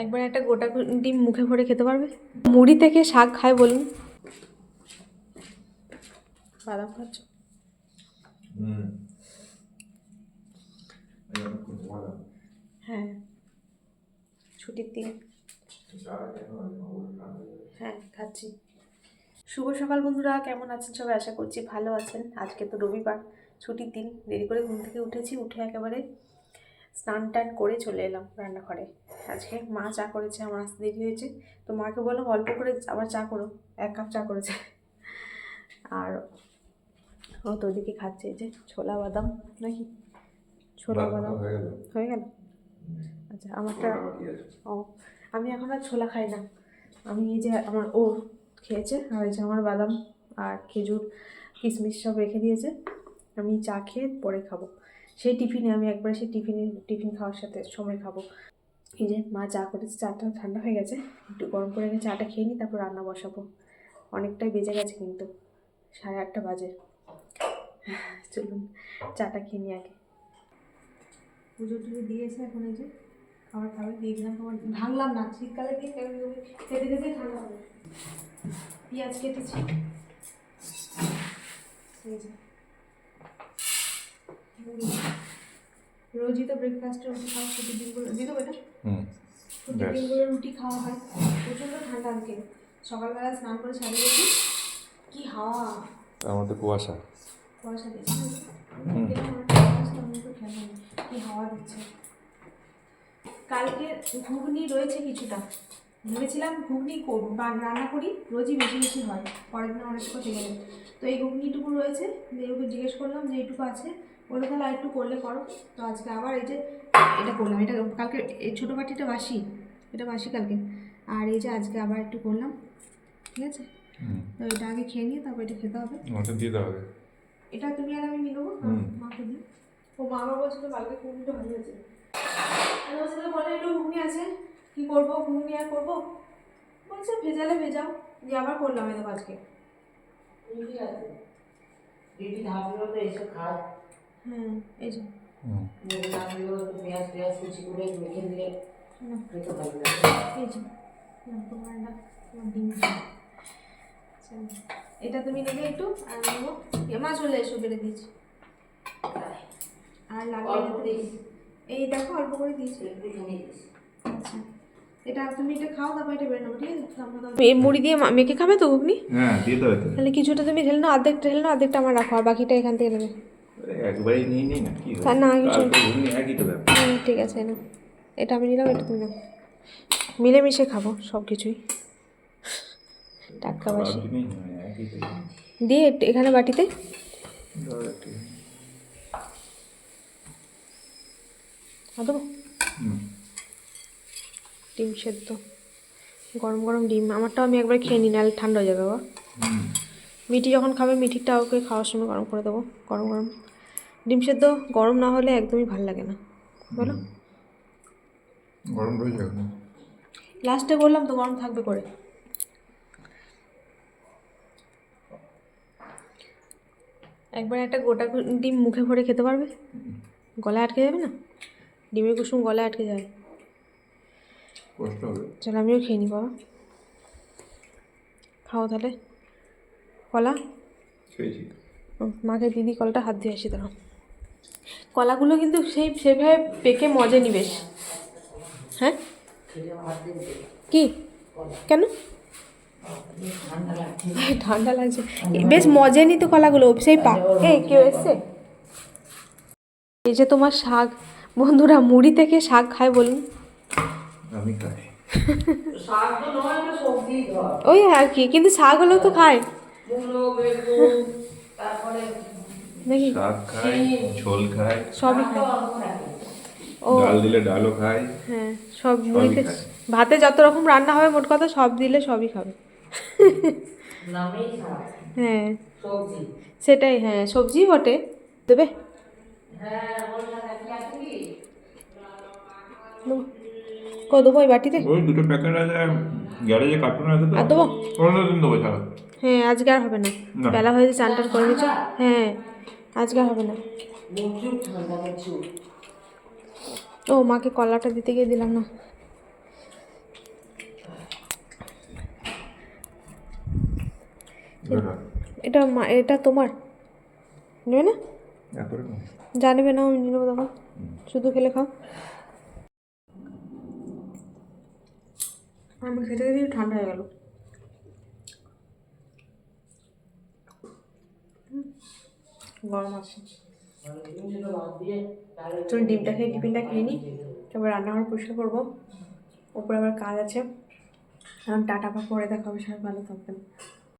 একবার একটা গোটা ডিম মুখে ভরে খেতে পারবে? মুড়ি থেকে শাক খায় বলুন। বাদাম খাচ্ছ? হ্যাঁ, ছুটির দিন। হ্যাঁ, খাচ্ছি। শুভ সকাল বন্ধুরা, কেমন আছেন সবাই? আশা করছি ভালো আছেন। আজকে তো রবিবার, ছুটির দিন। দেরি করে ঘুম থেকে উঠেছি, উঠে একেবারে স্নান টান করে চলে এলাম রান্নাঘরে। আজকে মা চা করেছে, আমার আসতে দেরি হয়েছে, তো মাকে বললাম অল্প করে আবার চা করো। 1 কাপ চা করেছে। আর ও তো ওদিকে খাচ্ছে, এই যে ছোলা বাদাম নাকি ছোলা বাদাম হয়ে গেল। আচ্ছা, আমারটা ও আমি এখন আর ছোলা খাই না। আমি এই যে আমার ও খেয়েছে, আর এই যে আমার বাদাম আর খেজুর কিশমিশ সব রেখে দিয়েছে। আমি চা খেয়ে পরে খাবো। সেই টিফিনে আমি একবার সেই টিফিন খাওয়ার সাথে সময় খাবো। এই যে মা চা করেছে, চাটা ঠান্ডা হয়ে গেছে, একটু গরম করে গেছে, চাটা খেয়ে নিই, তারপর রান্না বসাবো। অনেকটাই বেজে গেছে, কিন্তু 8:30 বাজে। চলুন চাটা খেয়ে নিই আগে। পুজো টুজো দিয়েছে, এখন এই যে খাবার খাবে দিয়ে দিলাম। তোমার ভাঙলাম না, শীতকালে দিয়ে খেতে খেতে ঠান্ডা হবে। পেঁয়াজ কেটেছি, এই যে রোজই তো ব্রেকফাস্টে রুটি খাওয়া, ছুটির দিনগুলো দিয়ে দেবো এটা। ছুটির দিনগুলো রুটি খাওয়া হয়। প্রচণ্ড ঠান্ডা আজকে, সকালবেলা স্নান করে ছাড়িয়ে গেছি, কি হাওয়া, তার মধ্যে কুয়াশা দিচ্ছে কি হাওয়া দিচ্ছে। কালকে ঘুগনি রয়েছে কিছুটা, ভেবেছিলাম ঘুগনি রান্না করি, রোজই বেশি বেশি হয়, পরের দিন অনেকটা থেকে যায়। তো এই ঘুগনিটুকু রয়েছে, ওকে জিজ্ঞেস করলাম যে এইটুকু আছে, বলে তাহলে আর একটু করলে করো। তো আজকে আবার এই যে এটা করলাম, এটা কালকে এই ছোটো বাটিটা বাসি, এটা বাসি কালকে, আর এই যে আজকে আবার একটু করলাম, ঠিক আছে। তো এটা আগে খেয়ে নিয়ে তারপর এটা খেতে হবে, ওটা দিয়ে দাও আগে। এটা তুমি আর আমি নিয়ে নেবো, মাকে দিই। ও মা আবার বলছিল কালকে ঘুগনিটা ভালো হয়েছে, আমি বলছিলাম বলে একটু ঘুগনি আছে, কী করবো ঘুগনি আর করবো, বলছে ভেজালে ভেজাও, দিয়ে আবার করলাম এতো আজকে। হ্যাঁ, এই যে এটা তুমি নেবে একটু, আর নেবো মা চলে এসো, বেড়ে দিয়েছি। আর লাগবে এই দেখো অল্প করে দিয়েছি। আচ্ছা, এটা তুমি এটা খাও, তারপর এটা বেড়ে নেবো, ঠিক আছে। এই মুড়ি দিয়ে মেখে খাবে তো ঘুগনি? হ্যাঁ দিয়ে দাও এতে। তাহলে কিছুটা তুমি ঢেলে নাও, অর্ধেকটা ঢেলে নাও, অর্ধেকটা আমার রাখো, আর বাকিটা এখান থেকে নেবে। একবারই নিয়ে নিই না, কি তা না কিছু, ঘুগনি একই তো ব্যাপার। ঠিক আছে না, এটা আমি নিলাম, এটা তুমি নাও, মিলেমিশে খাবো সব কিছুই, টাটকা বাসি দিয়ে এখানে বাটিতে দেবো। ডিম সেদ্ধ, গরম গরম ডিম, আমারটাও আমি একবার খেয়ে নিই, নাহলে ঠান্ডা হয়ে যাবে বাবা। মিঠি যখন খাবে, মিঠিটা ওকে খাওয়ার সময় গরম করে দেবো, গরম গরম ডিম সেদ্ধ। গরম না হলে একদমই ভালো লাগে না, বলো। গরম রয়ে যাবে, লাস্টে বললাম তো গরম থাকবে করে। একবার একটা গোটা ডিম মুখে ভরে খেতে পারবে? গলায় আটকে যাবে না? ডিমের কুসুম গলায় আটকে যায়, কষ্ট হবে। চল আমিও খেয়ে নিই বাবা, খাও তাহলে। কলা খেয়েছি, মাকে দিদি কলাটা হাত দিয়ে আসি দাঁড়াও। কলাগুলো কিন্তু সেভাবে পেকে মজে নি বেশ। হ্যাঁ কি কেন ঠান্ডা লাগছে, বেশ মজে নি তো কলাগুলো, সেই এই কেউ এসছে। এই যে তোমার শাক, বন্ধুরা মুড়ি থেকে শাক খায় বলুন। আমি খাই, ওই আর কি, কিন্তু শাক হলেও তো খায় নাকি, শাক খাই, ঝোল খাই, সবই খায়। ও ডাল দিলে ডালও খাই। হ্যাঁ, সব মুড়িতে ভাতে যত রকম রান্না হবে, মোট কথা সব দিলে সবই খাবে। হ্যাঁ সেটাই, হ্যাঁ সবজি বটে, দেবে দেবো ওই বাটিতে। ওই দুটো প্যাকেট আছে, গ্যারেজে কার্টুন আছে তো, আর দেবো? অন্যদিন দেবো ছাড়া। হ্যাঁ আজকে আর হবে না, বেলা হয়েছে, চান টান করে নিচ্ছ। হ্যাঁ আজকে আর হবে না। ও মাকে কলাটা দিতে গিয়ে দিলাম না। এটা এটা তোমার নেবে না? এতটা না। যা নেবে না আমি নিয়ে নেবো তখন, শুধু খেলে খাও। আমি খেতে খেতে ঠান্ডা হয়ে গেল। গরম আছে। চলুন ডিমটা খেয়ে টিফিনটা খেয়ে নিই, তারপর রান্নাঘর পরিষ্কার করবো, ওপরে আবার কাজ আছে। এখন টাটা, পরে দেখা হবে, সবাই ভালো থাকবেন।